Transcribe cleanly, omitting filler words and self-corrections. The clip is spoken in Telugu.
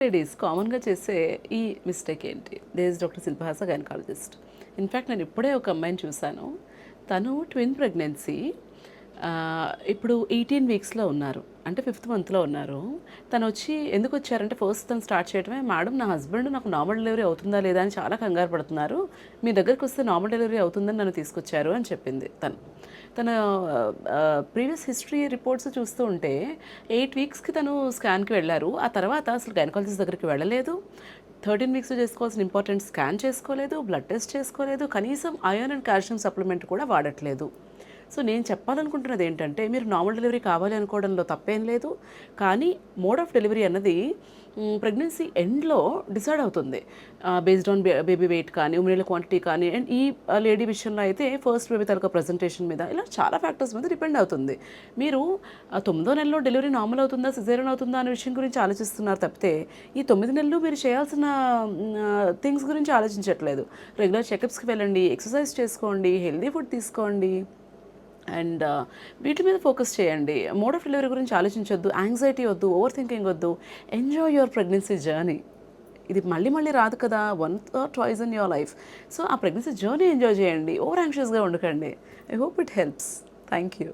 లేడీస్ కామన్‌గా చేసే ఈ మిస్టేక్ ఏంటి? This is doctor Shilpahasa gynaecologist. In fact నేను ఇప్పుడే ఒక అమ్మాయిని చూసాను. తను ట్విన్ ప్రెగ్నెన్సీ. ఇప్పుడు 18 వీక్స్‌లో ఉన్నారు. అంటే ఫిఫ్త్ మంత్‌లో ఉన్నారు. తనొచ్చి ఎందుకొచ్చారంటే ఫస్ట్ తను స్టార్ట్ చేయడమే, "మేడం నా హస్బెండ్ నాకు నార్మల్ డెలివరీ అవుతుందా లేదా అని చాలా కంగారు పడుతున్నారు. మీ దగ్గరకొస్తే నార్మల్ డెలివరీ అవుతుందని నన్ను తీసుకొచ్చారు" అని చెప్పింది తను. తన ప్రీవియస్ హిస్టరీ రిపోర్ట్స్ చూస్తూ ఉంటే 8 వీక్స్‌కి తను స్కాన్‌కి వెళ్లారు. ఆ తర్వాత అసలు గైనకాలజిస్ట్ దగ్గరికి వెళ్ళలేదు. 13 వీక్స్‌లో చేసుకోవాల్సిన ఇంపార్టెంట్ స్కాన్ చేసుకోలేదు. బ్లడ్ టెస్ట్ చేసుకోలేదు. కనీసం ఐరన్ అండ్ కాల్షియం సప్లిమెంట్ కూడా వాడట్లేదు. సో నేను చెప్పాలనుకుంటున్నది ఏంటంటే, మీరు నార్మల్ డెలివరీ కావాలి అనుకోవడంలో తప్పేం లేదు. కానీ మోడ్ ఆఫ్ డెలివరీ అన్నది ప్రెగ్నెన్సీ ఎండ్‌లో డిసైడ్ అవుతుంది. బేస్డ్ ఆన్ బేబీ వెయిట్ కానీ, ఉమ్మినీళ్ళ క్వాంటిటీ కానీ, అండ్ ఈ లేడీ విషయంలో అయితే ఫస్ట్ బేబీ తాలూకా ప్రెజెంటేషన్ మీద ఇలా చాలా ఫ్యాక్టర్స్ మీద డిపెండ్ అవుతుంది. మీరు 9వ నెలలో డెలివరీ నార్మల్ అవుతుందా, సిజేరియన్ అవుతుందా అనే విషయం గురించి ఆలోచిస్తున్నారు తప్పితే, ఈ 9 నెలలు మీరు చేయాల్సిన థింగ్స్ గురించి ఆలోచించట్లేదు. రెగ్యులర్ చెకప్స్‌కి వెళ్ళండి, ఎక్సర్సైజ్ చేసుకోండి, హెల్తీ ఫుడ్ తీసుకోండి. అండ్ వీటి మీద ఫోకస్ చేయండి. మోడ్ ఆఫ్ డెలివరీ గురించి ఆలోచించొద్దు. యాంగ్జైటీ వద్దు, ఓవర్ థింకింగ్ వద్దు. Enjoy your pregnancy journey. ఇది మళ్ళీ మళ్ళీ రాదు కదా! Once or twice in your life. So, ఆ ప్రెగ్నెన్సీ జర్నీ ఎంజాయ్ చేయండి. ఓవర్ యాంగ్షియస్‌గా ఉండకండి. I hope it helps. Thank you.